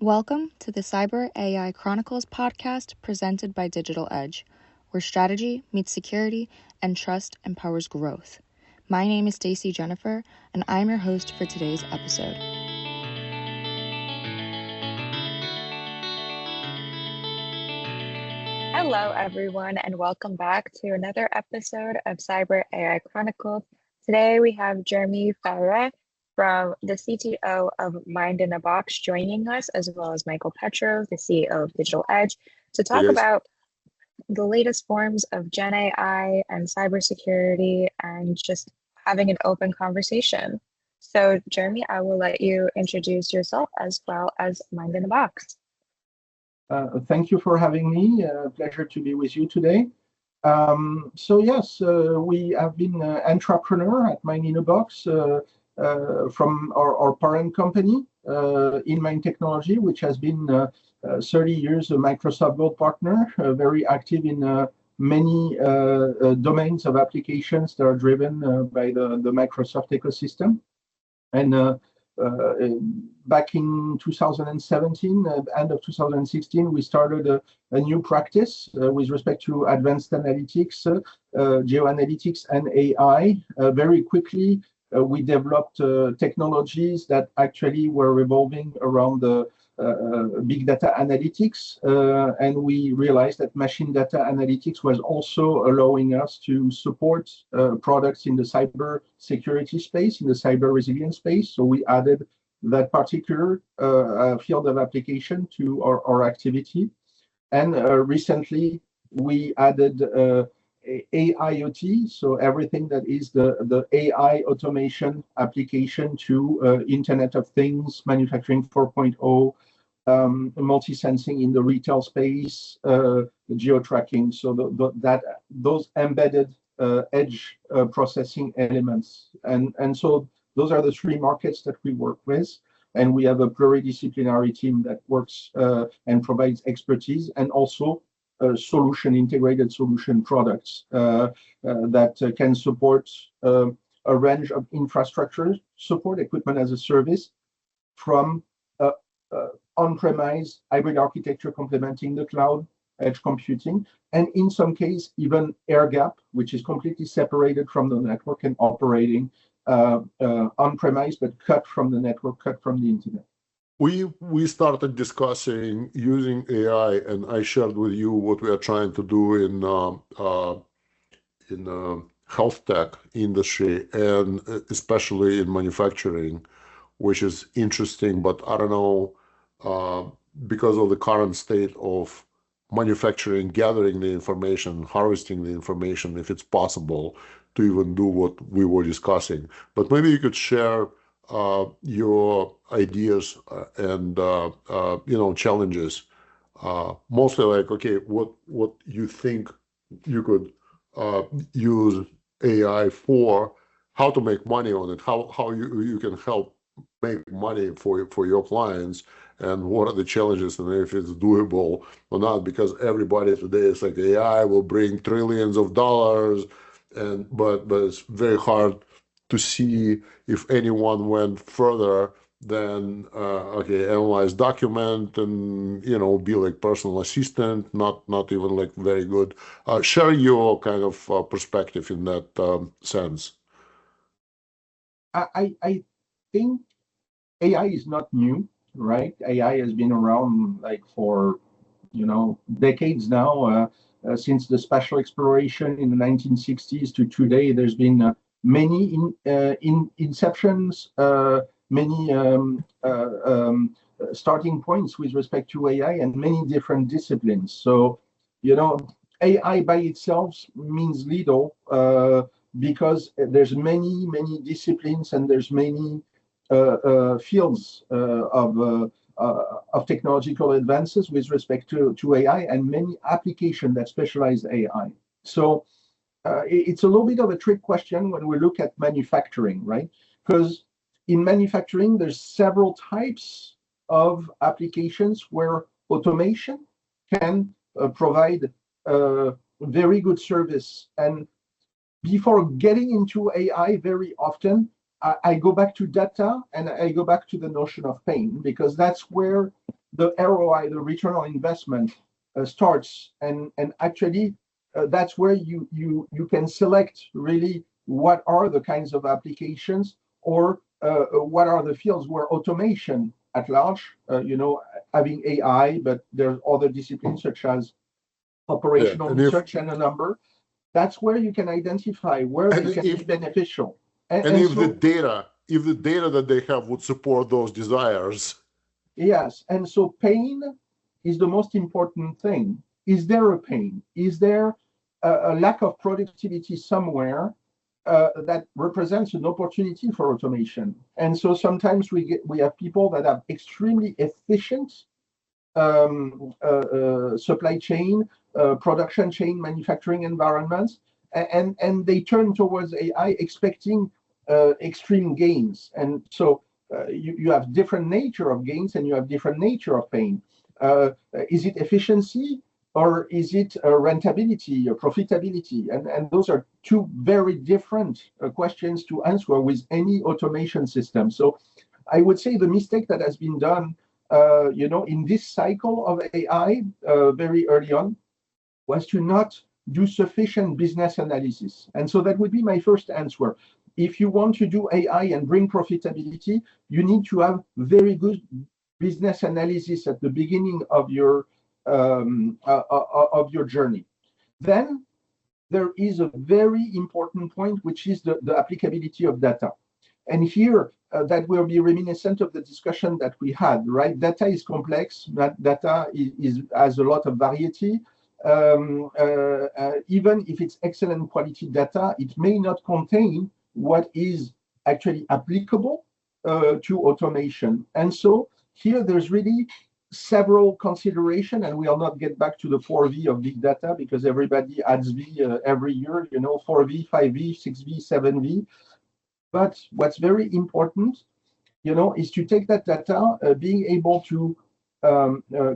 Welcome to the Cyber AI Chronicles podcast presented by Digital Edge, where strategy meets security and trust empowers growth. My name is Stacey Jennifer, and I'm your host for today's episode. Hello, everyone, and welcome back to another episode of Cyber AI Chronicles. Today, we have Jérémie Farret from the CTO of Mind in a Box joining us, as well as Michael Petrov, the CEO of Digital Edge, to talk about the latest forms of Gen AI and cybersecurity and just having an open conversation. So, Jérémie, I will let you introduce yourself as well as Mind in a Box. Thank you for having me. Pleasure to be with you today. We have been an entrepreneur at Mind in a Box from our parent company, in Mind Technology, which has been 30 years a Microsoft Gold partner, very active in many domains of applications that are driven by the Microsoft ecosystem. And back in 2017, end of 2016, we started a new practice with respect to advanced analytics, geoanalytics, and AI. Very quickly, we developed technologies that actually were revolving around the big data analytics, and we realized that machine data analytics was also allowing us to support products in the cyber security space, in the cyber resilience space. So we added that particular field of application to our activity. And recently, we added AIoT, so everything that is the AI automation application to Internet of Things, Manufacturing 4.0, multi-sensing in the retail space, geo-tracking, so those embedded edge processing elements. And so those are the three markets that we work with. And we have a pluridisciplinary team that works and provides expertise, and also integrated solution products that can support a range of infrastructure support, equipment as a service, from on-premise hybrid architecture complementing the cloud, edge computing, and in some case, even air-gap, which is completely separated from the network and operating on-premise, but cut from the network, cut from the internet. We started discussing using AI, and I shared with you what we are trying to do in health tech industry, and especially in manufacturing, which is interesting. But I don't know, because of the current state of manufacturing, gathering the information, harvesting the information, if it's possible to even do what we were discussing. But maybe you could share your ideas and challenges, mostly like, okay, what you think you could use AI for, how to make money on it, how you can help make money for your clients, and what are the challenges, and if it's doable or not, because everybody today is like, AI will bring trillions of dollars, but it's very hard to see if anyone went further than analyze document and be like personal assistant, not even like very good. Share your kind of perspective in that sense. I think AI is not new, right? AI has been around like for decades now, since the spatial exploration in the 1960s to today. There's been many inceptions, many starting points with respect to AI, and many different disciplines. So, AI by itself means little because there's many disciplines, and there's many fields of technological advances with respect to AI, and many applications that specialize AI. So it's a little bit of a trick question when we look at manufacturing, right? Because in manufacturing, there's several types of applications where automation can provide very good service. And before getting into AI, very often, I go back to data, and I go back to the notion of pain, because that's where the ROI, the return on investment, starts, and actually that's where you can select really what are the kinds of applications, or what are the fields where automation at large, having AI, but there's other disciplines such as operational research and a number. That's where you can identify where they can be beneficial. And if the data that they have would support those desires. Yes, and so pain is the most important thing. Is there a pain? Is there a lack of productivity somewhere that represents an opportunity for automation? And so sometimes we have people that have extremely efficient supply chain, production chain, manufacturing environments, and they turn towards AI expecting extreme gains. And so you have different nature of gains, and you have different nature of pain. Is it efficiency, or is it rentability or profitability? And those are two very different questions to answer with any automation system. So I would say the mistake that has been done in this cycle of AI very early on was to not do sufficient business analysis. And so that would be my first answer. If you want to do AI and bring profitability, you need to have very good business analysis at the beginning of your journey. Then there is a very important point, which is the applicability of data. And here, that will be reminiscent of the discussion that we had, right? Data is complex. Data has a lot of variety. Even if it's excellent quality data, it may not contain what is actually applicable to automation. And so here there's really several considerations, and we will not get back to the 4V of big data because everybody adds V every year, 4V, 5V, 6V, 7V. But what's very important, is to take that data, being able to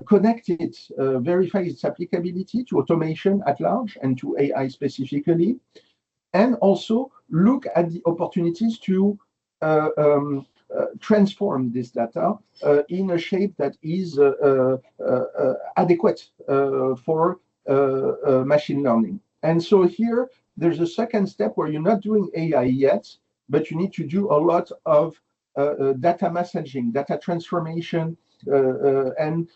connect it, verify its applicability to automation at large and to AI specifically, and also look at the opportunities to transform this data in a shape that is adequate for machine learning. And so here, there's a second step where you're not doing AI yet, but you need to do a lot of data messaging, data transformation, and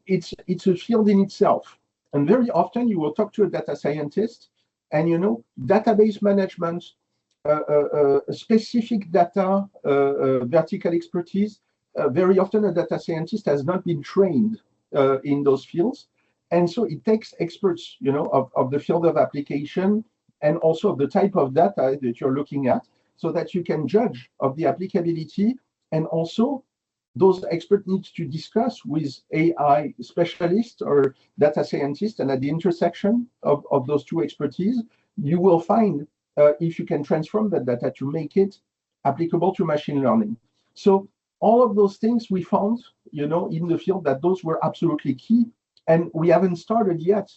it's a field in itself. And very often you will talk to a data scientist, and database management, specific data, vertical expertise. Very often a data scientist has not been trained in those fields, and so it takes experts, of the field of application and also of the type of data that you're looking at, so that you can judge of the applicability. And also those experts need to discuss with AI specialists or data scientists, and at the intersection of those two expertise, you will find if you can transform that data to make it applicable to machine learning. So all of those things we found, in the field, that those were absolutely key. And we haven't started yet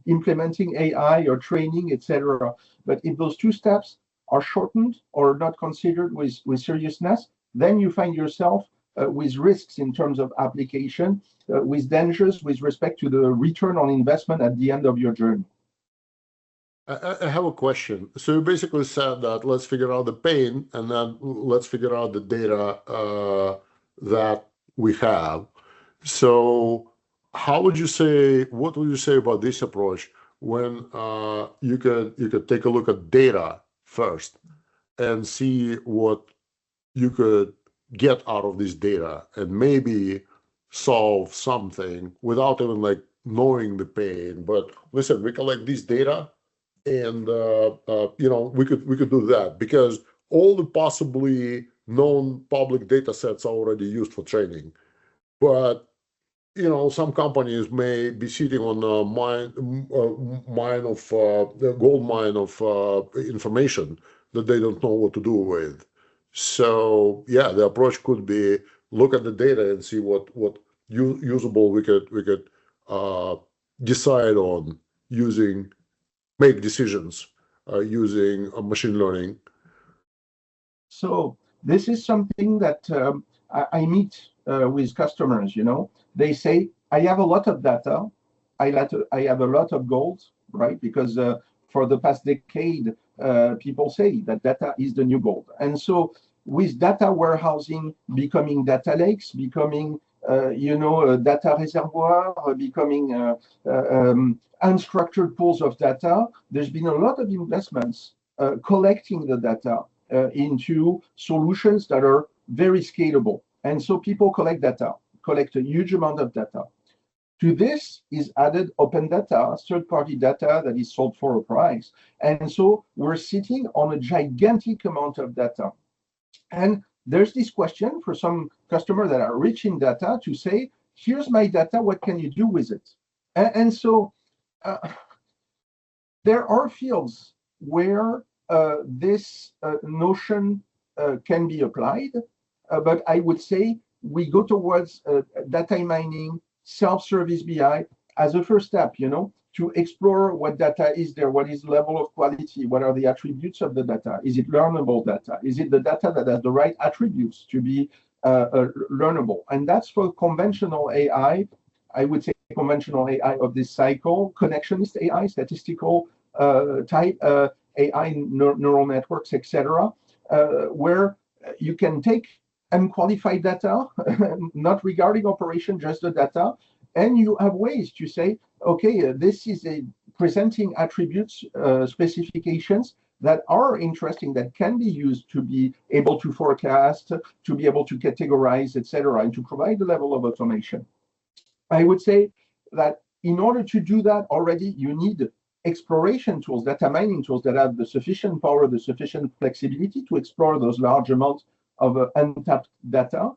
implementing AI or training, etc. But if those two steps are shortened or not considered with seriousness, then you find yourself with risks in terms of application, with dangers with respect to the return on investment at the end of your journey. I have a question. So you basically said that let's figure out the pain, and then let's figure out the data that we have. So what would you say about this approach when you could take a look at data first and see what you could get out of this data, and maybe solve something without even knowing the pain? But listen, we collect this data, and we could do that because all the possibly known public data sets are already used for training. But some companies may be sitting on a gold mine of information that they don't know what to do with. So yeah, the approach could be look at the data and see what usable we could decide on using, make decisions using machine learning. So this is something that I meet with customers. They say, I have a lot of data, I have a lot of gold, right? Because for the past decade, people say that data is the new gold. And so with data warehousing becoming data lakes, becoming data reservoir, becoming unstructured pools of data, there's been a lot of investments collecting the data into solutions that are very scalable. And so people collect a huge amount of data. To this is added open data, third-party data that is sold for a price. And so we're sitting on a gigantic amount of data. And there's this question for some customers that are rich in data to say, here's my data, what can you do with it? And so there are fields where this notion can be applied, but I would say we go towards data mining, self-service BI as a first step, to explore what data is there, what is the level of quality, what are the attributes of the data, is it learnable data, is it the data that has the right attributes to be learnable? And that's for conventional AI, I would say conventional AI of this cycle, connectionist AI, statistical type AI, neural networks, etc., where you can take unqualified data, not regarding operation, just the data, and you have ways to say, okay, this is presenting attributes, specifications that are interesting, that can be used to be able to forecast, to be able to categorize, etc., and to provide the level of automation. I would say that in order to do that already, you need exploration tools, data mining tools that have the sufficient power, the sufficient flexibility to explore those large amounts of untapped data.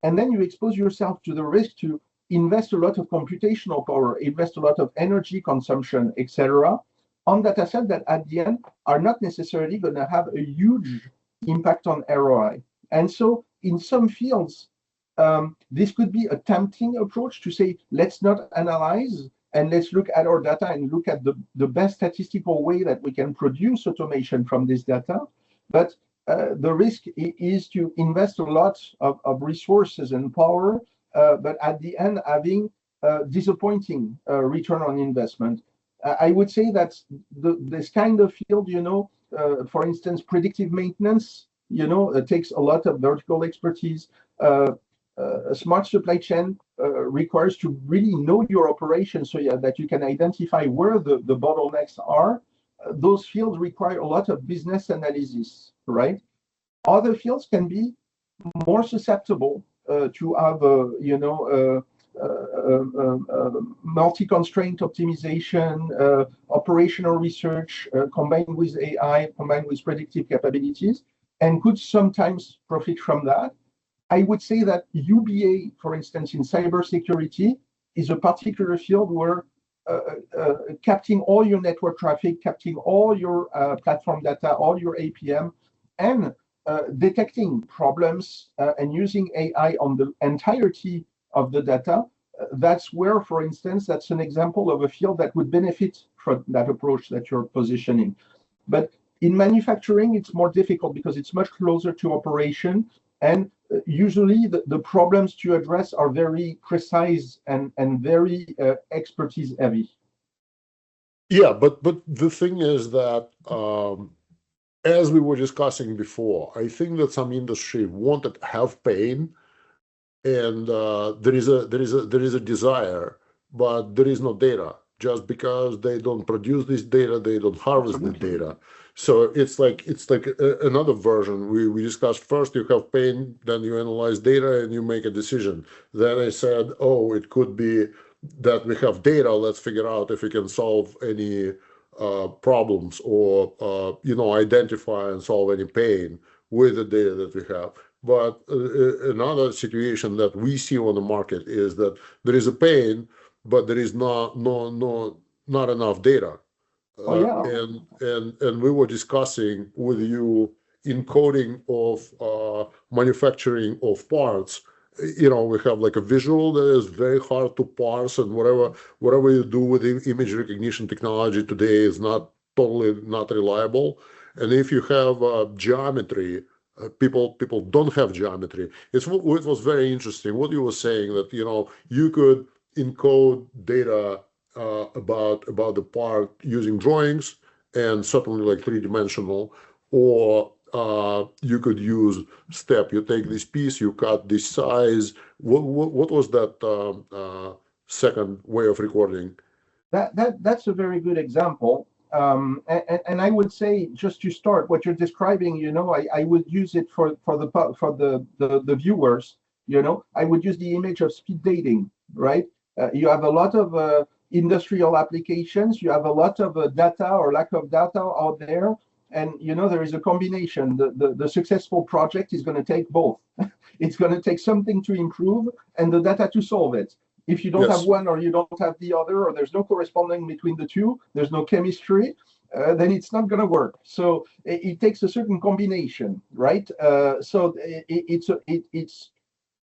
And then you expose yourself to the risk to invest a lot of computational power, invest a lot of energy consumption, etc., on data sets that at the end are not necessarily going to have a huge impact on ROI. And so in some fields, this could be a tempting approach to say, let's not analyze and let's look at our data and look at the best statistical way that we can produce automation from this data. But the risk is to invest a lot of resources and power, but at the end having disappointing return on investment. I would say that this kind of field, for instance, predictive maintenance, it takes a lot of vertical expertise. A smart supply chain requires to really know your operation so that you can identify where the bottlenecks are. Those fields require a lot of business analysis, right? Other fields can be more susceptible to have, multi-constraint optimization, operational research, combined with AI, combined with predictive capabilities, and could sometimes profit from that. I would say that UBA, for instance, in cybersecurity, is a particular field where capturing all your network traffic, capturing all your platform data, all your APM, and detecting problems and using AI on the entirety of the data, that's where, for instance, that's an example of a field that would benefit from that approach that you're positioning. But in manufacturing, it's more difficult because it's much closer to operation, and usually the problems to address are very precise and very expertise heavy. Yeah, but the thing is that as we were discussing before, I think that some industry wanted to have pain, and there is a desire, but there is no data. Just because they don't produce this data, they don't harvest the data. So it's like another version. We discussed first you have pain, then you analyze data and you make a decision. Then I said, oh, it could be that we have data. Let's figure out if we can solve any problems or identify and solve any pain with the data that we have. But another situation that we see on the market is that there is a pain, but there is not enough data. And we were discussing with you encoding of manufacturing of parts. We have like a visual that is very hard to parse, and whatever you do with image recognition technology today is not reliable. And if you have geometry people don't have geometry. It was very interesting what you were saying, that you could encode data about the part using drawings, and certainly like three-dimensional, or you could use step. You take this piece, you cut this size. What was that second way of recording? That's a very good example. And I would say, just to start, what you're describing, I would use it for the viewers. I would use the image of speed dating, right? You have a lot of industrial applications. You have a lot of data or lack of data out there, and there is a combination. The successful project is going to take both. It's going to take something to improve and the data to solve it. If you don't have one, or you don't have the other, or there's no corresponding between the two, there's no chemistry, then it's not going to work. So it takes a certain combination, right? So it's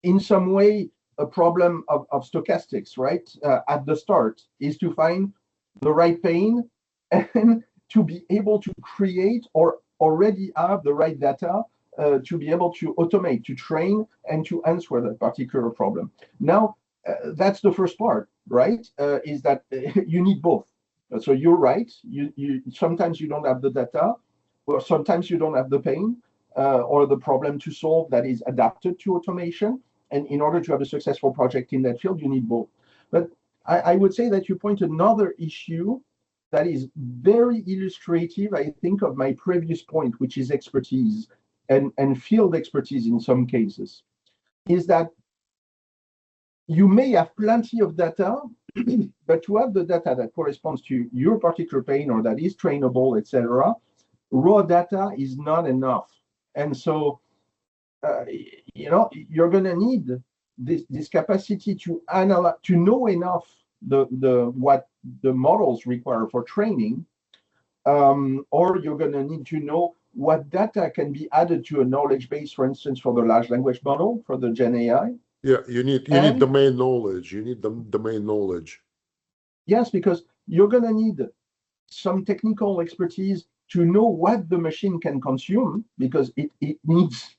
in some way a problem of stochastics, right? At the start is to find the right pain and to be able to create or already have the right data to be able to automate, to train, and to answer that particular problem. Now, that's the first part, right? Is that you need both. So you're right. You sometimes you don't have the data, or sometimes you don't have the pain or the problem to solve that is adapted to automation. And in order to have a successful project in that field, you need both. But I would say that you point another issue that is very illustrative, I think, of my previous point, which is expertise and field expertise in some cases, is that you may have plenty of data, but to have the data that corresponds to your particular pain or that is trainable, etc., raw data is not enough. And so, you're going to need this capacity to analyze, to know enough what the models require for training, or you're going to need to know what data can be added to a knowledge base, for instance, for the large language model, for the Gen AI. Yeah, you need domain knowledge. You need the domain knowledge. Yes, because you're going to need some technical expertise to know what the machine can consume, because it needs,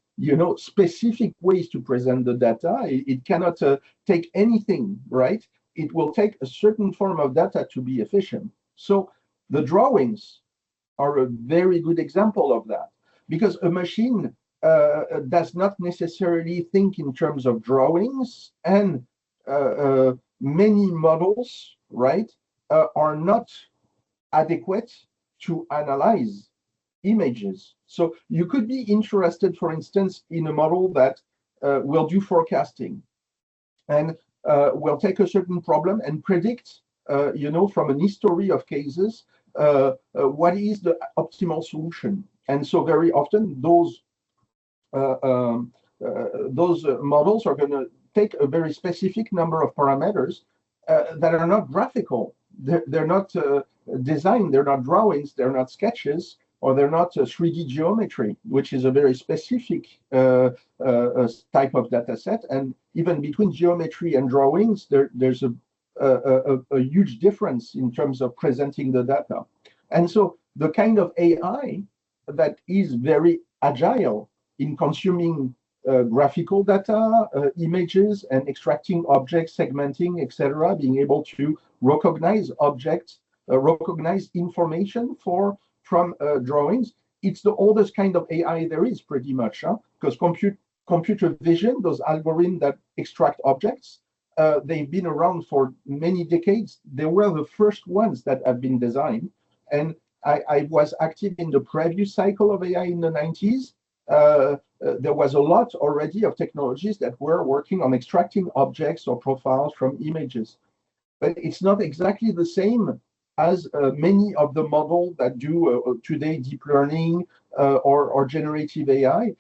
specific ways to present the data. It cannot take anything, right? It will take a certain form of data to be efficient. So the drawings are a very good example of that, because a machine does not necessarily think in terms of drawings, and many models, right, are not adequate to analyze images. So you could be interested, for instance, in a model that will do forecasting and will take a certain problem and predict, from an history of cases, what is the optimal solution. And so very often those models are going to take a very specific number of parameters that are not graphical. They're not designed, they're not drawings, they're not sketches, or they're not 3D geometry, which is a very specific type of data set. And even between geometry and drawings, there's a huge difference in terms of presenting the data. And so the kind of AI that is very agile in consuming graphical data, images, and extracting objects, segmenting, etc., being able to recognize objects, recognize information from drawings. It's the oldest kind of AI there is, pretty much, because computer vision, those algorithms that extract objects, they've been around for many decades. They were the first ones that have been designed. And I was active in the previous cycle of AI in the 90s. There was a lot already of technologies that were working on extracting objects or profiles from images. But it's not exactly the same as many of the models that do today deep learning or generative AI.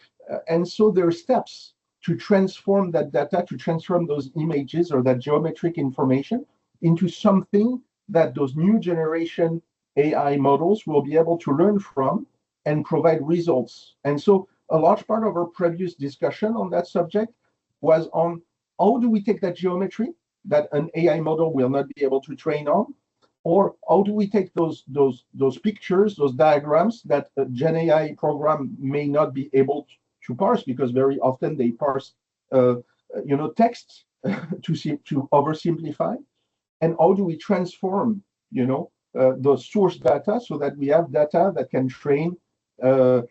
And so there are steps to transform that data, to transform those images or that geometric information into something that those new generation AI models will be able to learn from and provide results. And so a large part of our previous discussion on that subject was on how do we take that geometry that an AI model will not be able to train on, or how do we take those pictures, those diagrams that a Gen AI program may not be able to parse, because very often they parse, text to oversimplify. And how do we transform, those source data so that we have data that can train a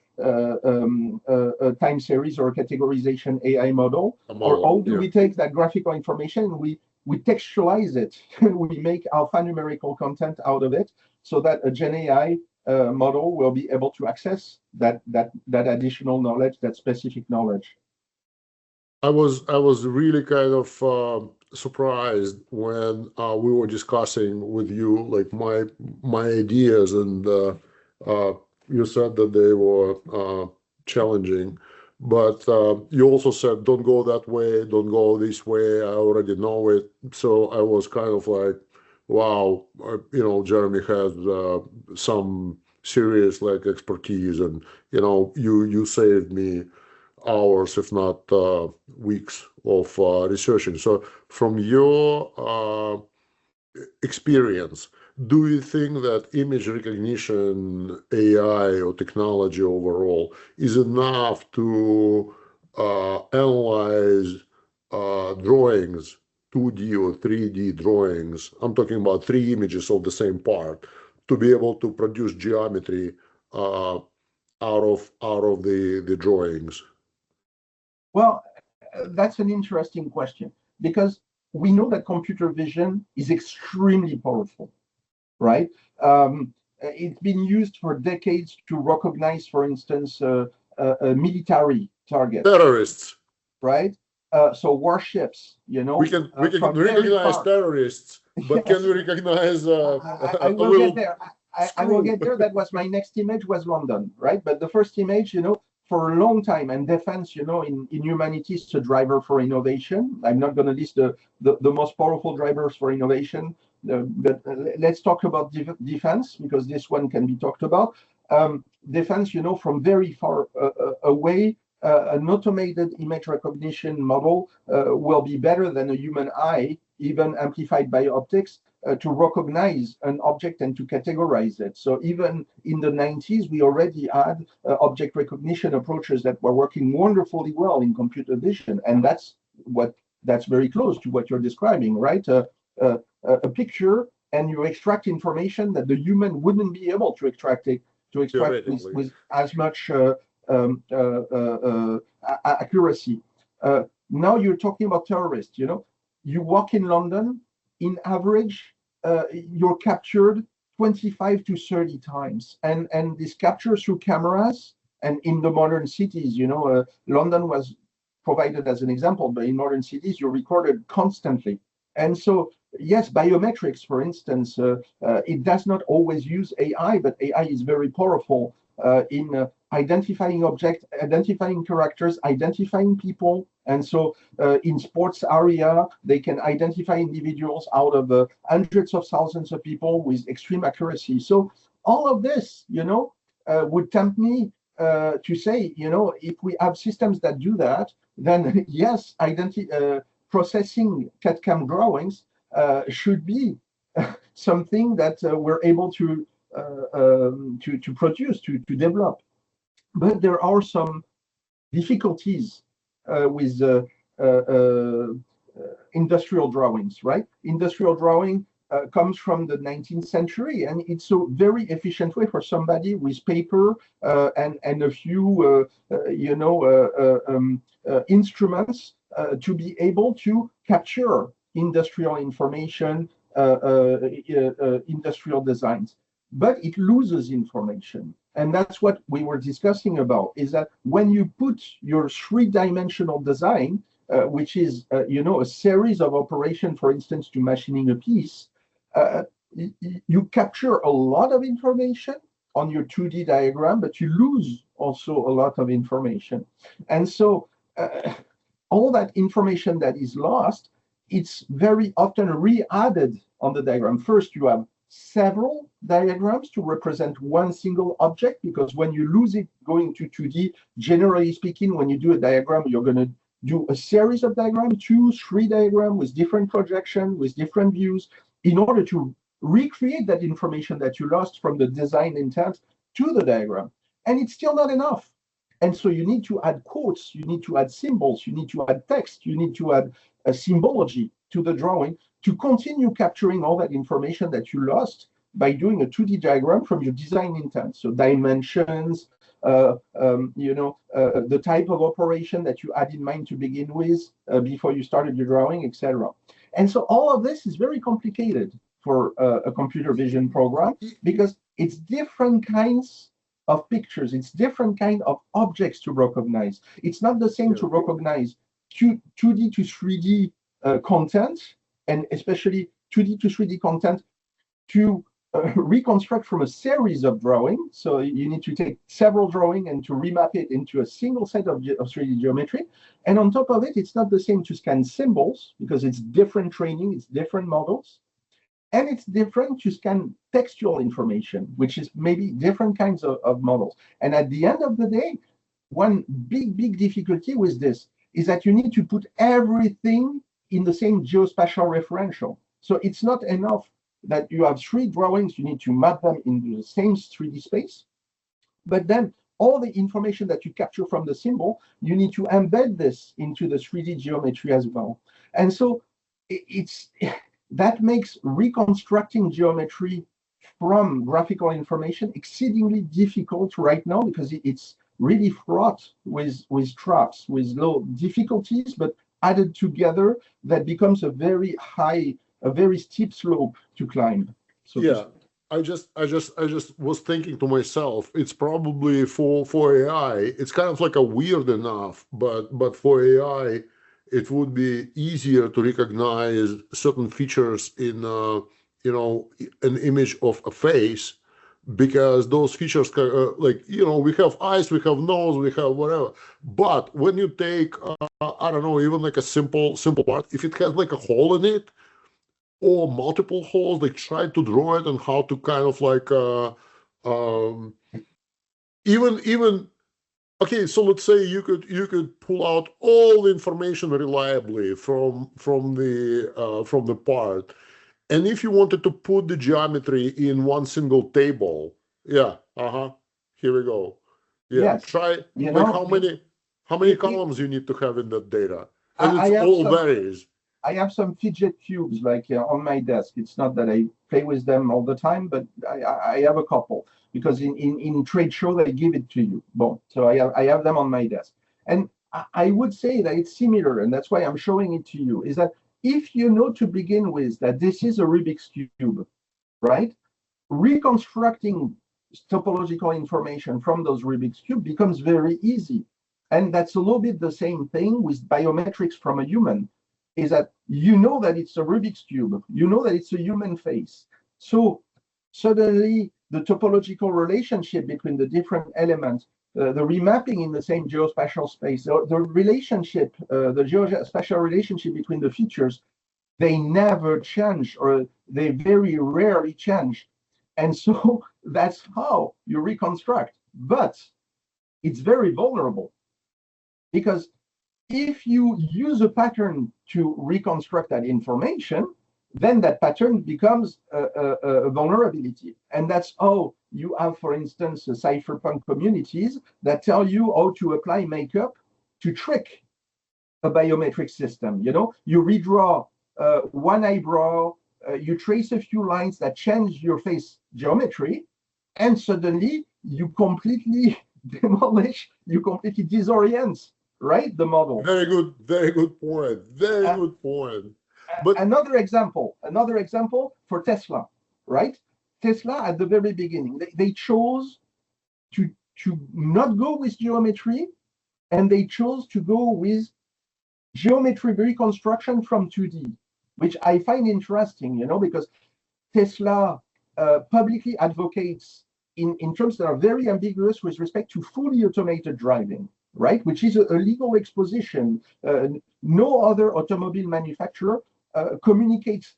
time series or a categorization AI model? Or how do we take that graphical information and we textualize it and we make alphanumerical content out of it so that a Gen AI model will be able to access that additional knowledge, that specific knowledge? I was really kind of surprised when we were discussing with you like my ideas, and you said that they were challenging, but you also said don't go that way, don't go this way. I already know it. So I was kind of like, wow, Jérémie has some serious like expertise, and you saved me hours, if not weeks of researching. So from your experience, do you think that image recognition AI or technology overall is enough to analyze drawings, 2D or 3D drawings? I'm talking about 3 images of the same part, to be able to produce geometry out of the drawings? Well, that's an interesting question, because we know that computer vision is extremely powerful, right? It's been used for decades to recognize, for instance, military targets. Terrorists. Right? So warships, We can recognize terrorists, but can we recognize I will get there. I will get there. That was my next image, was London, right? But the first image, for a long time, and defense, in humanity, is a driver for innovation. I'm not going to list the most powerful drivers for innovation, but let's talk about defense, because this one can be talked about. Defense, from very far away, an automated image recognition model will be better than a human eye, even amplified by optics, to recognize an object and to categorize it. So even in the 90s, we already had object recognition approaches that were working wonderfully well in computer vision. And that's very close to what you're describing, right? A picture, and you extract information that the human wouldn't be able to extract with as much accuracy. Now you're talking about terrorists. You walk in London, in average, you're captured 25 to 30 times, and this capture through cameras. And in the modern cities, London was provided as an example, but in modern cities, you're recorded constantly. And so, yes, biometrics, for instance, it does not always use AI, but AI is very powerful in identifying objects, identifying characters, identifying people. And so in sports area, they can identify individuals out of hundreds of thousands of people with extreme accuracy. So all of this, would tempt me to say, if we have systems that do that, then yes, processing CAD/CAM drawings should be something that we're able to produce, to develop. But there are some difficulties with industrial drawings, right? Industrial drawing comes from the 19th century, and it's a very efficient way for somebody with paper and a few, instruments to be able to capture industrial information, industrial designs. But it loses information. And that's what we were discussing about, is that when you put your three-dimensional design, which is, a series of operations, for instance, to machining a piece, you capture a lot of information on your 2D diagram, but you lose also a lot of information. And so all that information that is lost, it's very often re-added on the diagram. First, you have several diagrams to represent one single object, because when you lose it going to 2D, generally speaking, when you do a diagram, you're going to do a series of diagrams, 2, 3 diagrams with different projections, with different views, in order to recreate that information that you lost from the design intent to the diagram. And it's still not enough. And so you need to add quotes, you need to add symbols, you need to add text, you need to add a symbology to the drawing to continue capturing all that information that you lost by doing a 2D diagram from your design intent. So dimensions, the type of operation that you had in mind to begin with before you started your drawing, etc. And so all of this is very complicated for a computer vision program because it's different kinds of pictures, it's different kind of objects to recognize. It's not the same to recognize 2D to 3D content, and especially 2D to 3D content to reconstruct from a series of drawings. So you need to take several drawings and to remap it into a single set of 3D geometry. And on top of it, it's not the same to scan symbols because it's different training, it's different models. And it's different to scan textual information, which is maybe different kinds of models. And at the end of the day, one big difficulty with this is that you need to put everything in the same geospatial referential. So it's not enough that you have 3 drawings, you need to map them into the same 3D space. But then all the information that you capture from the symbol, you need to embed this into the 3D geometry as well. And so that makes reconstructing geometry from graphical information exceedingly difficult right now because it's really fraught with traps, with low difficulties, but added together, that becomes a very steep slope to climb. So yeah, I just was thinking to myself, it's probably for AI, it's kind of like a weird enough, but for AI, it would be easier to recognize certain features in an image of a face, because those features we have eyes, we have nose, we have whatever. But when you take I don't know, even like a simple part, if it has like a hole in it or multiple holes, they try to draw it and how to kind of like even okay, so let's say you could pull out all the information reliably from the part, and if you wanted to put the geometry in one single table, here we go. Yes. Try how many columns you need to have in that data, and varies. I have some fidget cubes on my desk. It's not that I play with them all the time, but I have a couple because in trade show they give it to you. So I have them on my desk, and I would say that it's similar, and that's why I'm showing it to you. Is that if you know to begin with that this is a Rubik's cube, right? Reconstructing topological information from those Rubik's cube becomes very easy, and that's a little bit the same thing with biometrics from a human. Is that you know that it's a Rubik's cube, you know that it's a human face. So suddenly the topological relationship between the different elements, the remapping in the same geospatial space, the relationship, the geospatial relationship between the features, they never change, or they very rarely change. And so that's how you reconstruct. But it's very vulnerable because if you use a pattern to reconstruct that information, then that pattern becomes a vulnerability. And that's how you have, for instance, cypherpunk communities that tell you how to apply makeup to trick a biometric system. You redraw one eyebrow, you trace a few lines that change your face geometry, and suddenly you completely demolish, you completely disorient, right, the model. Very good point. Good point. But another example for Tesla, right? Tesla at the very beginning, they chose to not go with geometry, and they chose to go with geometry reconstruction from 2D, which I find interesting, because Tesla publicly advocates in terms that are very ambiguous with respect to fully automated driving, right? Which is a legal exposition. No other automobile manufacturer communicates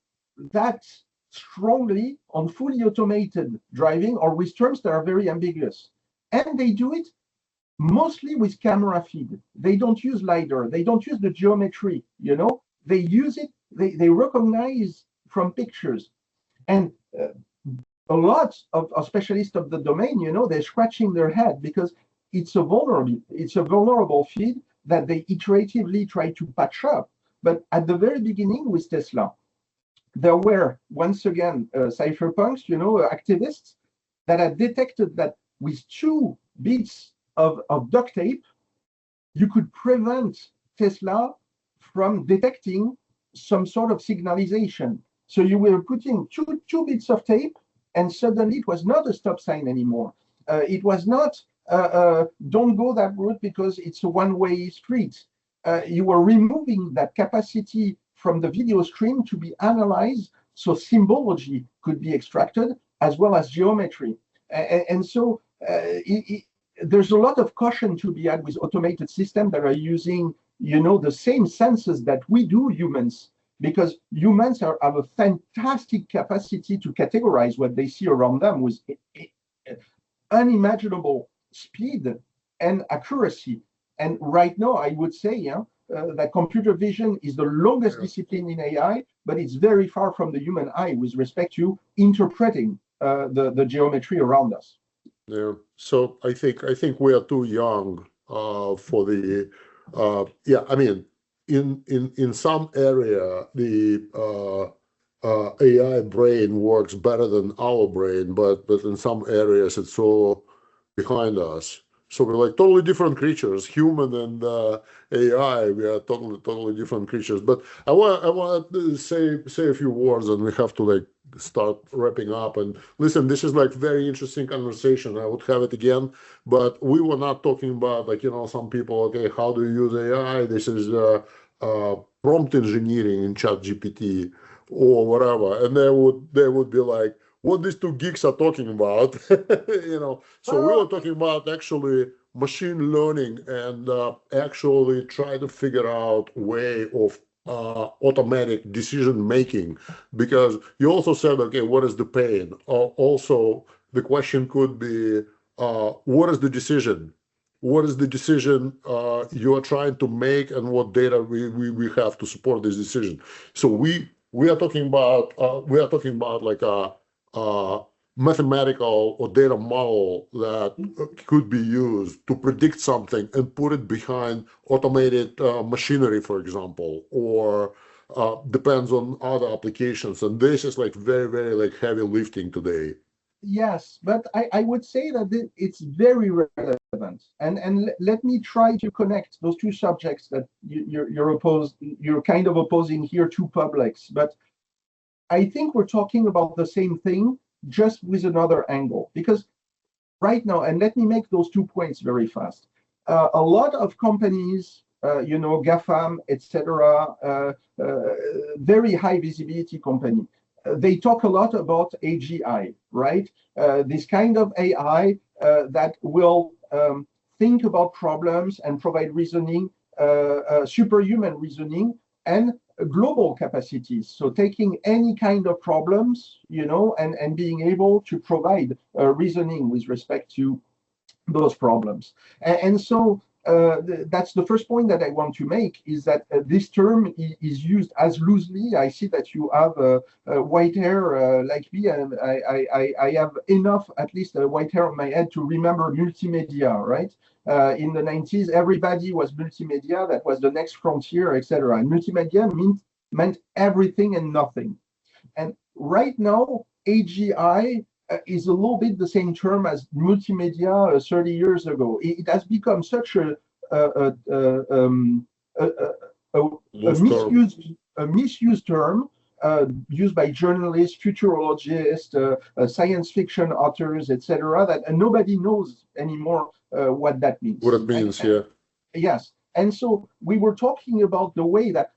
that strongly on fully automated driving or with terms that are very ambiguous. And they do it mostly with camera feed. They don't use LiDAR. They don't use the geometry, They use it, they recognize from pictures. And a lot of specialists of the domain, they're scratching their head because it's a vulnerable feed that they iteratively try to patch up. But at the very beginning with Tesla, there were, once again, cypherpunks, activists that had detected that with 2 bits of duct tape, you could prevent Tesla from detecting some sort of signalization. So you were putting two bits of tape, and suddenly it was not a stop sign anymore. It was not, don't go that route because it's a one-way street. You were removing that capacity from the video stream to be analyzed, so symbology could be extracted as well as geometry. And so there's a lot of caution to be had with automated systems that are using, the same senses that we do, humans, because humans have a fantastic capacity to categorize what they see around them with unimaginable speed and accuracy. And right now, I would say that computer vision is the longest discipline in AI, but it's very far from the human eye with respect to interpreting the geometry around us. Yeah. So I think we are too young for the I mean, in some area the AI brain works better than our brain, but in some areas it's so behind us. So we're like totally different creatures, human and AI. We are totally different creatures. But I want to say a few words, and we have to start wrapping up. And listen, this is very interesting conversation. I would have it again, but we were not talking about some people. Okay, how do you use AI? This is prompt engineering in ChatGPT or whatever, and they would be like, what these 2 geeks are talking about, So we were talking about actually machine learning and actually try to figure out way of automatic decision making, because you also said, okay, what is the pain? Also, the question could be, what is the decision? What is the decision you are trying to make, and what data we have to support this decision? So we are talking about a mathematical or data model that could be used to predict something and put it behind automated machinery, for example, or depends on other applications. And this is very, very heavy lifting today. Yes, but I would say that it's very relevant. And let me try to connect those 2 subjects that you're kind of opposing here, 2 publics. But I think we're talking about the same thing, just with another angle. Because right now, and let me make those 2 points very fast. A lot of companies, GAFAM, etc., very high visibility company, they talk a lot about AGI, right? This kind of AI that will think about problems and provide reasoning, superhuman reasoning, and global capacities. So taking any kind of problems, and being able to provide reasoning with respect to those problems. And so that's the first point that I want to make, is that this term is used as loosely. I see that you have white hair like me, and I have enough, at least white hair on my head, to remember multimedia, right? In the 90s, everybody was multimedia. That was the next frontier, etc. And multimedia meant everything and nothing. And right now, AGI is a little bit the same term as multimedia 30 years ago. It has become such a misused term, used by journalists, futurologists, science fiction authors, etc., that nobody knows anymore what that means. What it means, yeah. Yes. And so we were talking about the way that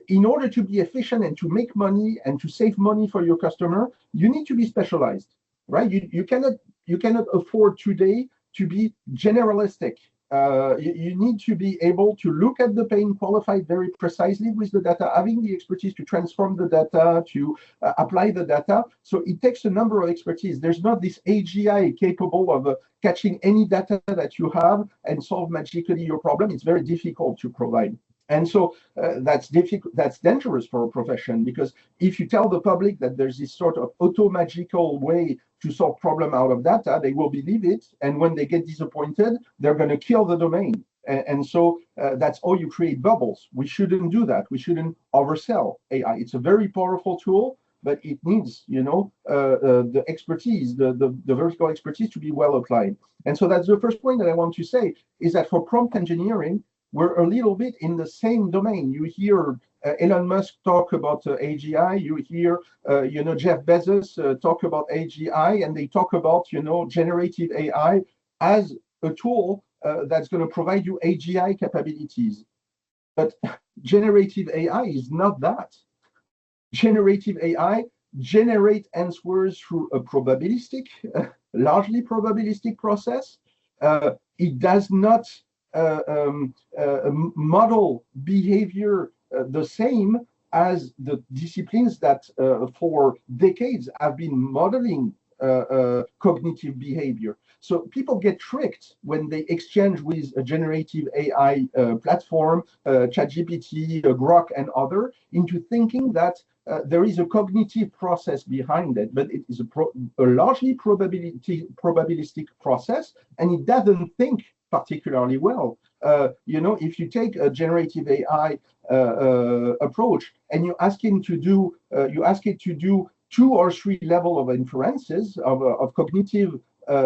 in order to be efficient and to make money and to save money for your customer, you need to be specialized, right? You cannot afford today to be generalistic. You need to be able to look at the pain, qualify very precisely with the data, having the expertise to transform the data, to apply the data. So it takes a number of expertise. There's not this AGI capable of catching any data that you have and solve magically your problem. It's very difficult to provide. And so that's difficult. That's dangerous for a profession, because if you tell the public that there's this sort of auto-magical way to solve problem out of data, they will believe it. And when they get disappointed, they're going to kill the domain. And so that's how you create bubbles. We shouldn't do that. We shouldn't oversell AI. It's a very powerful tool, but it needs, the expertise, the vertical expertise to be well applied. And so that's the first point that I want to say, is that for prompt engineering, we're a little bit in the same domain. You hear Elon Musk talk about AGI. You hear, Jeff Bezos talk about AGI, and they talk about, generative AI as a tool that's going to provide you AGI capabilities. But generative AI is not that. Generative AI generate answers through a probabilistic, largely probabilistic process. It does not model behavior the same as the disciplines that for decades have been modeling cognitive behavior. So people get tricked when they exchange with a generative AI platform, ChatGPT, Grok, and other, into thinking that there is a cognitive process behind it, but it is a largely probabilistic process, and it doesn't think particularly well. If you take a generative AI approach and you ask it to do 2 or 3 level of inferences of cognitive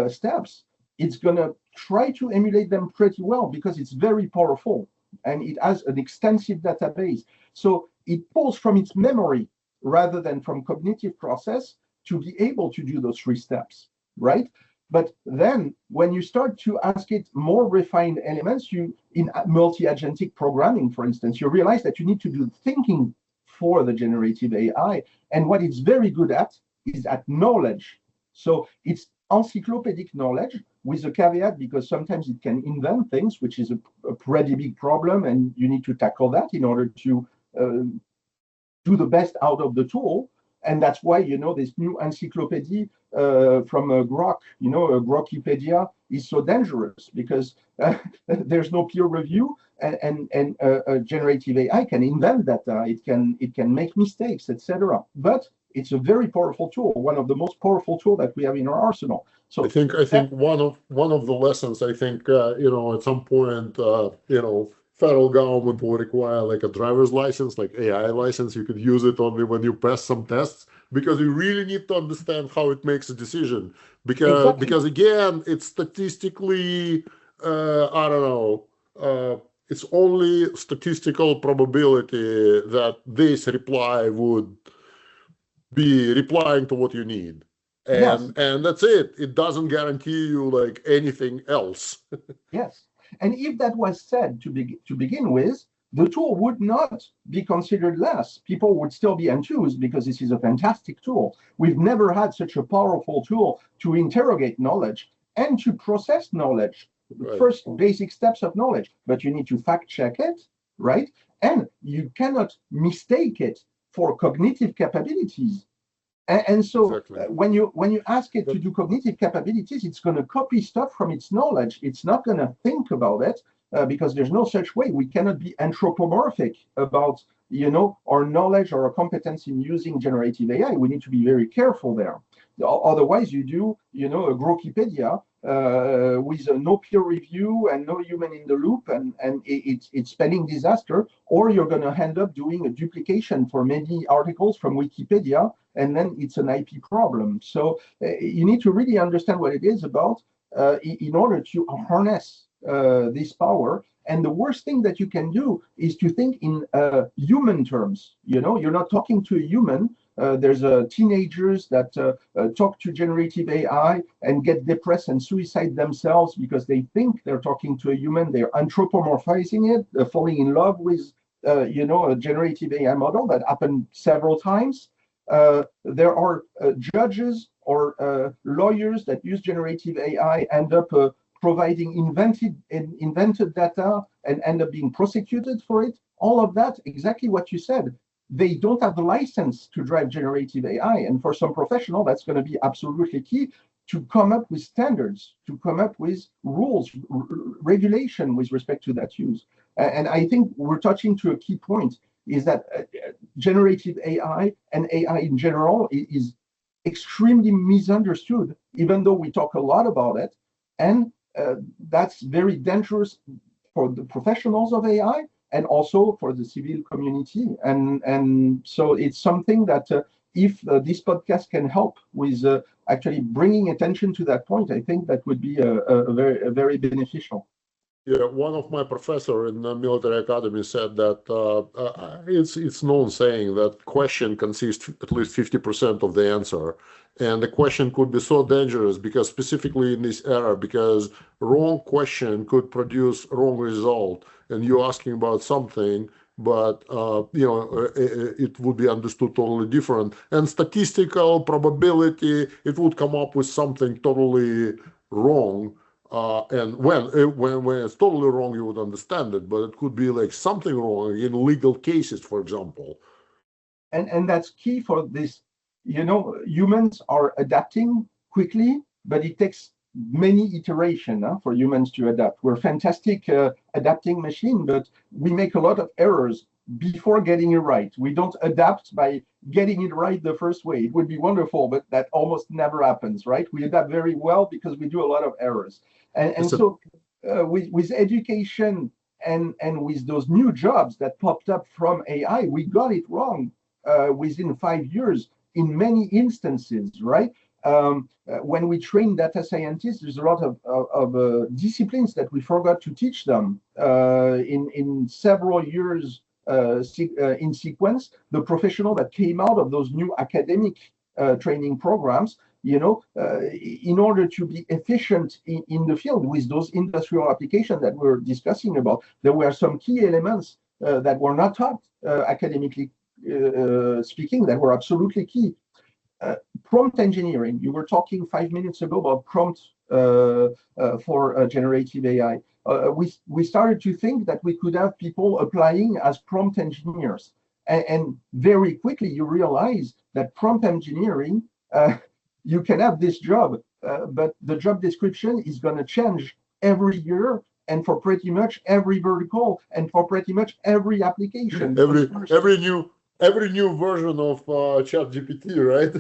steps, it's going to try to emulate them pretty well, because it's very powerful and it has an extensive database. So it pulls from its memory rather than from cognitive process to be able to do those 3 steps, right? But then when you start to ask it more refined elements, in multi-agentic programming, for instance, you realize that you need to do thinking for the generative AI. And what it's very good at is at knowledge. So it's encyclopedic knowledge, with a caveat, because sometimes it can invent things, which is a pretty big problem, and you need to tackle that in order to do the best out of the tool. And that's why, this new encyclopedia from Grok, Grokipedia, is so dangerous, because there's no peer review, and generative AI can invent data, it can make mistakes, etc. But it's a very powerful tool, one of the most powerful tools that we have in our arsenal. So I think one of the lessons, I think, at some point, federal government will require like a driver's license, like AI license. You could use it only when you pass some tests, because you really need to understand how it makes a decision. Because again, it's statistically, it's only statistical probability that this reply would be replying to what you need. And that's it. It doesn't guarantee you like anything else. Yes. And if that was said to begin with, the tool would not be considered less. People would still be enthused, because this is a fantastic tool. We've never had such a powerful tool to interrogate knowledge and to process knowledge. Right. First basic steps of knowledge, but you need to fact check it, right? And you cannot mistake it for cognitive capabilities. And so exactly. When you ask it to do cognitive capabilities, it's going to copy stuff from its knowledge. It's not going to think about it, because there's no such way. We cannot be anthropomorphic about our knowledge or our competence in using generative AI. We need to be very careful there. Otherwise, you do a Grokipedia with no peer review and no human in the loop, and it's spelling disaster. Or you're going to end up doing a duplication for many articles from Wikipedia, and then it's an IP problem. So you need to really understand what it is about in order to harness this power. And the worst thing that you can do is to think in human terms. You're not talking to a human. There's teenagers that talk to generative AI and get depressed and suicide themselves because they think they're talking to a human. They're anthropomorphizing it, falling in love with a generative AI model. That happened several times. There are judges or lawyers that use generative AI, end up providing invented data and end up being prosecuted for it. All of that, exactly what you said. They don't have the license to drive generative AI. And for some professional, that's going to be absolutely key to come up with standards, to come up with rules, regulation with respect to that use. And I think we're touching to a key point, is that generative AI and AI in general is extremely misunderstood, even though we talk a lot about it. And that's very dangerous for the professionals of AI and also for the civil community. And so it's something that if this podcast can help with actually bringing attention to that point, I think that would be a very beneficial. Yeah, one of my professor in the military academy said that it's known saying that question consists at least 50% of the answer, and the question could be so dangerous because specifically in this era, because wrong question could produce wrong result, and you're asking about something, but it would be understood totally different, and statistical probability, it would come up with something totally wrong. And when it's totally wrong, you would understand it, but it could be like something wrong in legal cases, for example. And that's key for this. Humans are adapting quickly, but it takes many iterations for humans to adapt. We're fantastic adapting machine, but we make a lot of errors before getting it right. We don't adapt by getting it right the first way. It would be wonderful, but that almost never happens, right? We adapt very well because we do a lot of errors. And so with education and with those new jobs that popped up from AI, we got it wrong within 5 years in many instances, right? When we train data scientists, there's a lot of disciplines that we forgot to teach them in several years in sequence. The professional that came out of those new academic training programs, in order to be efficient in the field with those industrial applications that we're discussing about, there were some key elements that were not taught academically speaking that were absolutely key. Prompt engineering. You were talking 5 minutes ago about prompt for generative AI. We started to think that we could have people applying as prompt engineers. And very quickly you realize that prompt engineering, you can have this job, but the job description is going to change every year and for pretty much every vertical and for pretty much every application. Every new version of ChatGPT, right?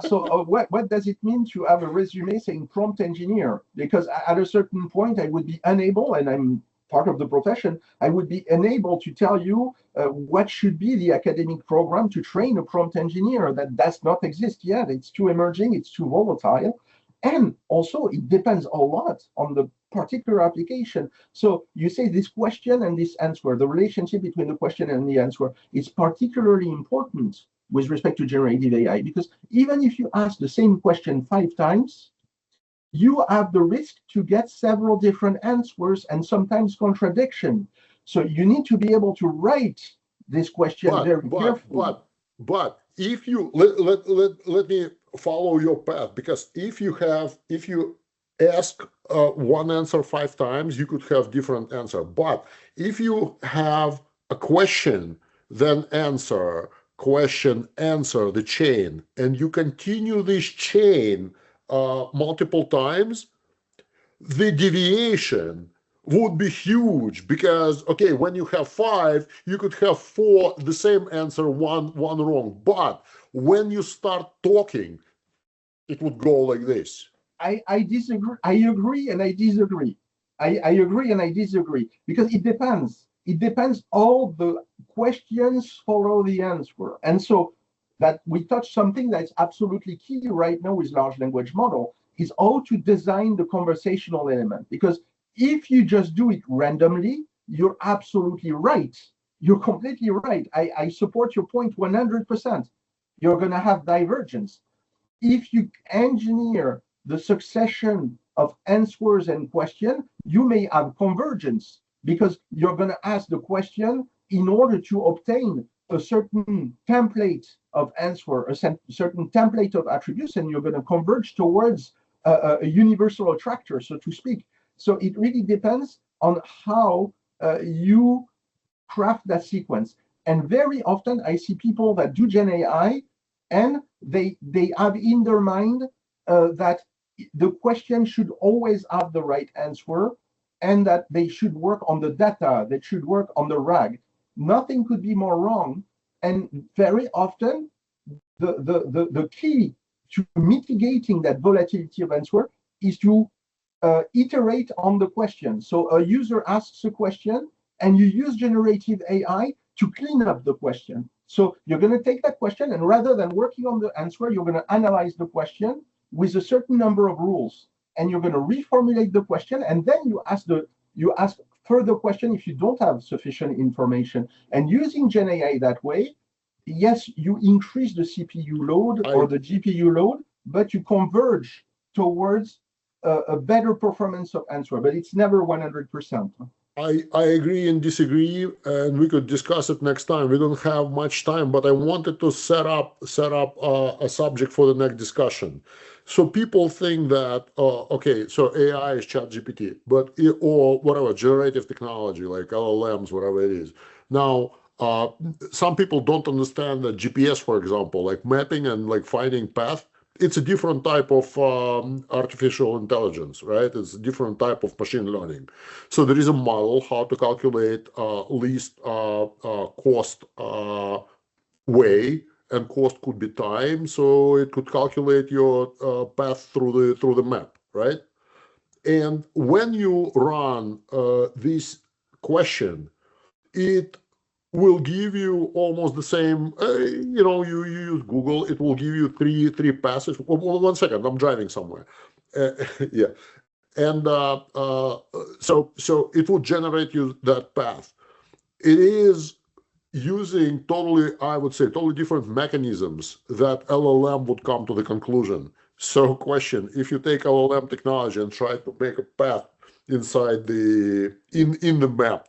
So what does it mean to have a resume saying prompt engineer? Because at a certain point, I would be unable, and I'm part of the profession, I would be unable to tell you what should be the academic program to train a prompt engineer. That does not exist yet. It's too emerging, it's too volatile. And also, it depends a lot on the particular application. So you say this question and this answer, the relationship between the question and the answer is particularly important with respect to generative AI, because even if you ask the same question 5 times, you have the risk to get several different answers and sometimes contradiction. So you need to be able to write this question very carefully. But if you let me follow your path, because if you ask one answer 5 times, you could have different answer. But if you have a question, then answer, question, answer, the chain, and you continue this chain multiple times, the deviation would be huge, because okay, when you have 5, you could have 4 the same answer, one wrong. But when you start talking, it would go like this. I disagree. I agree and I disagree. I agree and I disagree, because it depends. It depends. All the questions follow the answer. And so that we touch something that's absolutely key right now with large language model is how to design the conversational element. Because if you just do it randomly, you're absolutely right. You're completely right. I support your point 100%. You're going to have divergence. If you engineer the succession of answers and questions, you may have convergence, because you're going to ask the question in order to obtain a certain template of answer, a certain template of attributes, and you're going to converge towards a universal attractor, so to speak. So it really depends on how you craft that sequence. And very often I see people that do Gen AI, and they have in their mind that the question should always have the right answer, and that they should work on the data, they should work on the RAG. Nothing could be more wrong. And very often, the key to mitigating that volatility of answer is to iterate on the question. So a user asks a question, and you use generative AI to clean up the question. So you're going to take that question, and rather than working on the answer, you're going to analyze the question with a certain number of rules, and you're going to reformulate the question, and then you ask further question if you don't have sufficient information. And using Gen AI that way, yes, you increase the CPU load or the GPU load, but you converge towards a better performance of answer, but it's never 100%. I agree and disagree, and we could discuss it next time. We don't have much time, but I wanted to set up a subject for the next discussion. So people think that okay, so AI is ChatGPT, or whatever generative technology like LLMs, whatever it is. Now, some people don't understand that GPS, for example, like mapping and like finding path. It's a different type of artificial intelligence, right? It's a different type of machine learning. So there is a model how to calculate least cost way, and cost could be time. So it could calculate your path through the map, right? And when you run this question, it will give you almost the same, you use Google, it will give you three passes. 1 second, I'm driving somewhere. Yeah. And so it will generate you that path. It is using I would say, totally different mechanisms that LLM would come to the conclusion. So question, if you take LLM technology and try to make a path inside in the map,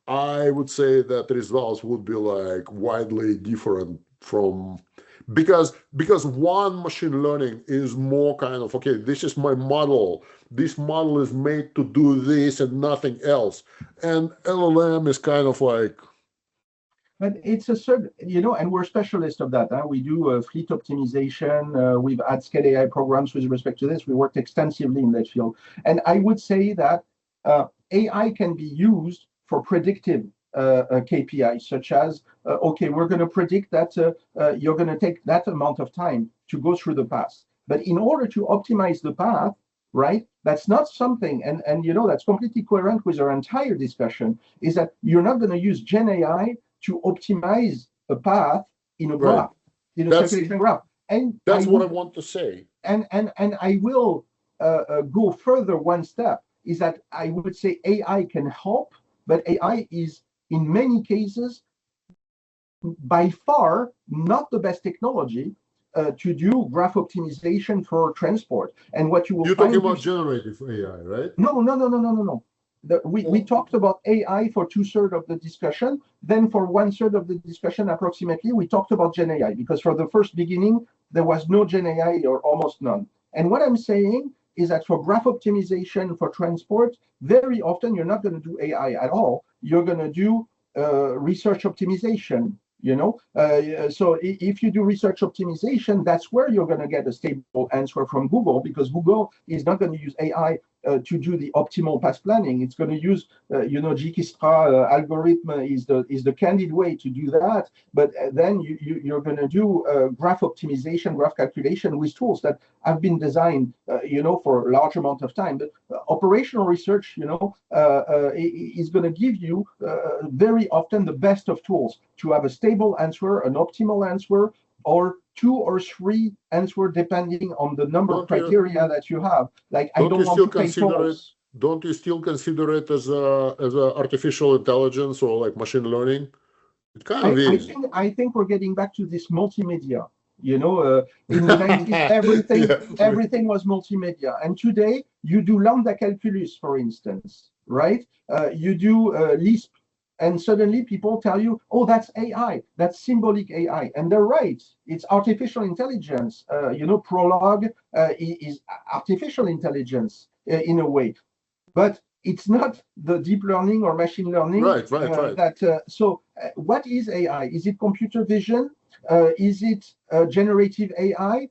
I would say that the results would be like widely different from, because one machine learning is more kind of, okay, this is my model. This model is made to do this and nothing else. And LLM is kind of like. But it's a certain, and we're specialists of that. We do fleet optimization. We've had scale AI programs with respect to this. We worked extensively in that field. And I would say that AI can be used for predictive KPIs, such as, okay, we're going to predict that you're going to take that amount of time to go through the path. But in order to optimize the path, right, that's not something, and that's completely coherent with our entire discussion, is that you're not going to use Gen AI to optimize a path in a graph, in a circulation graph. And that's what I want to say. And I will go further one step, is that I would say AI can help, but AI is, in many cases, by far not the best technology to do graph optimization for transport. And what you will You're find talking about generative AI, right? No. We talked about AI for 2/3 of the discussion. Then for 1/3 of the discussion, approximately, we talked about Gen AI, because for the first beginning, there was no Gen AI or almost none. And what I'm saying is that for graph optimization for transport, very often you're not going to do AI at all. You're going to do research optimization. So if you do research optimization, that's where you're going to get a stable answer from Google, because Google is not going to use AI to do the optimal path planning. It's going to use, geeks algorithm is the candid way to do that. But then you're going to do graph optimization, graph calculation with tools that have been designed, for a large amount of time. But operational research, is going to give you very often the best of tools to have a stable answer, an optimal answer, or 2 or 3 answers depending on the number of criteria that you have. Like, I don't want to pay tolls. Don't you still consider it as a artificial intelligence or like machine learning? It kind of is. I think we're getting back to this multimedia. In the 90s, everything was multimedia. And today, you do lambda calculus, for instance, right? You do Lisp. And suddenly people tell you, oh, that's AI, that's symbolic AI. And they're right. It's artificial intelligence. Prologue is artificial intelligence in a way. But it's not the deep learning or machine learning. Right. So what is AI? Is it computer vision? Is it generative AI?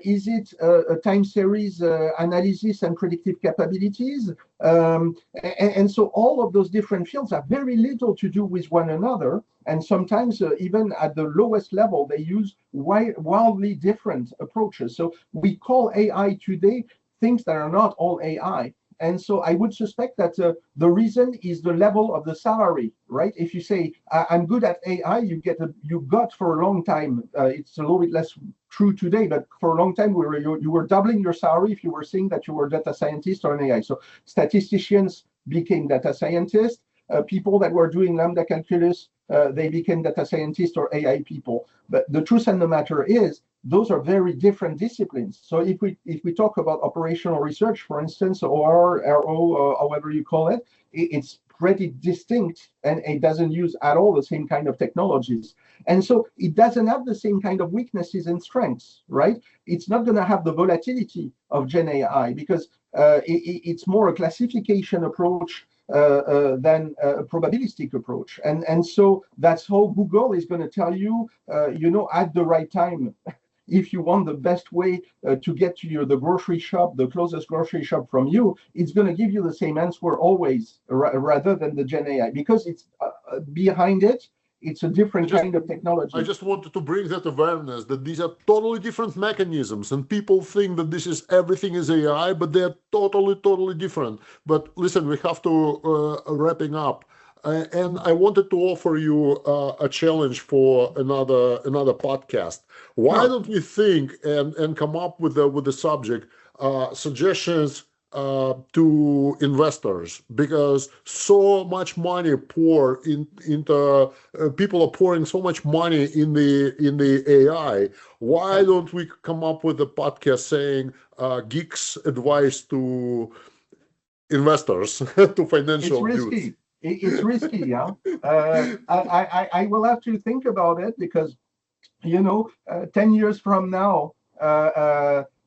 Is it a time series analysis and predictive capabilities? And so all of those different fields have very little to do with one another. And sometimes even at the lowest level, they use wildly different approaches. So we call AI today things that are not all AI. And so I would suspect that the reason is the level of the salary, right? If you say, I'm good at AI, you got for a long time, it's a little bit less true today, but for a long time, you were doubling your salary if you were saying that you were a data scientist or an AI. So statisticians became data scientists. People that were doing lambda calculus, they became data scientists or AI people. But the truth of the matter is, those are very different disciplines. So if we talk about operational research, for instance, or RO, however you call it, it's pretty distinct, and it doesn't use at all the same kind of technologies. And so it doesn't have the same kind of weaknesses and strengths, right? It's not going to have the volatility of Gen AI because it's more a classification approach than a probabilistic approach. And so that's how Google is going to tell you, at the right time, if you want the best way to get to the grocery shop, the closest grocery shop from you, it's going to give you the same answer always, rather than the Gen AI, because it's behind it, it's a different kind of technology. I just wanted to bring that awareness that these are totally different mechanisms, and people think that everything is AI, but they're totally different. But listen, we have to wrapping up. And I wanted to offer you a challenge for another podcast. Why don't we think and come up with the subject suggestions to investors, because so much money into people are pouring so much money in the AI. Why don't we come up with a podcast saying geeks advice to investors to financial dudes? It's risky, yeah. I will have to think about it because, 10 years from now,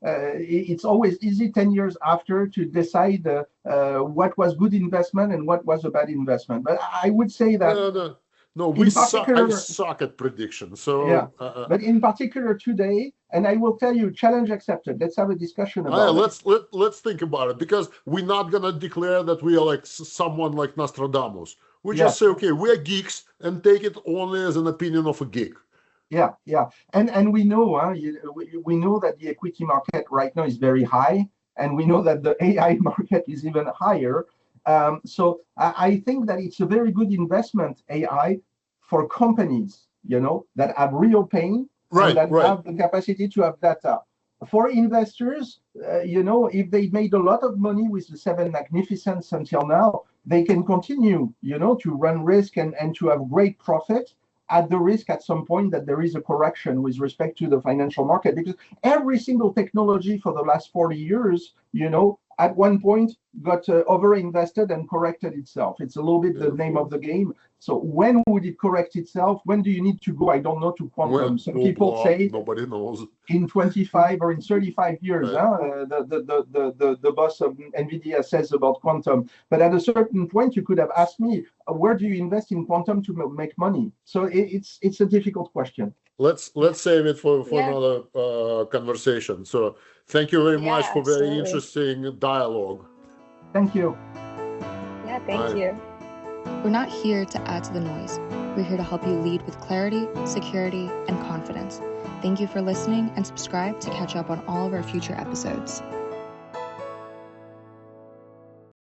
it's always easy 10 years after to decide what was good investment and what was a bad investment. But I would say that I suck at prediction. So yeah, but in particular today, and I will tell you, challenge accepted. Let's have a discussion about it. Let's think about it, because we're not gonna declare that we are like someone like Nostradamus. We just say, okay, we're geeks, and take it only as an opinion of a geek. Yeah, and we know we know that the equity market right now is very high, and we know that the AI market is even higher. So I think that it's a very good investment, AI, for companies, that have real pain, and that have the capacity to have data. For investors, if they made a lot of money with the Seven Magnificents until now, they can continue, to run risk and to have great profit, at the risk at some point that there is a correction with respect to the financial market. Because every single technology for the last 40 years, at one point got overinvested and corrected itself. It's a little bit the name of the game. So when would it correct itself? When do you need to go, I don't know, to quantum? Some people say nobody knows. In 25 or in 35 years, the boss of NVIDIA says about quantum. But at a certain point, you could have asked me, where do you invest in quantum to make money? So it's a difficult question. Let's save it for another conversation. So thank you very much for very interesting dialogue. Thank you. Yeah, thank you. We're not here to add to the noise. We're here to help you lead with clarity, security, and confidence. Thank you for listening, and subscribe to catch up on all of our future episodes.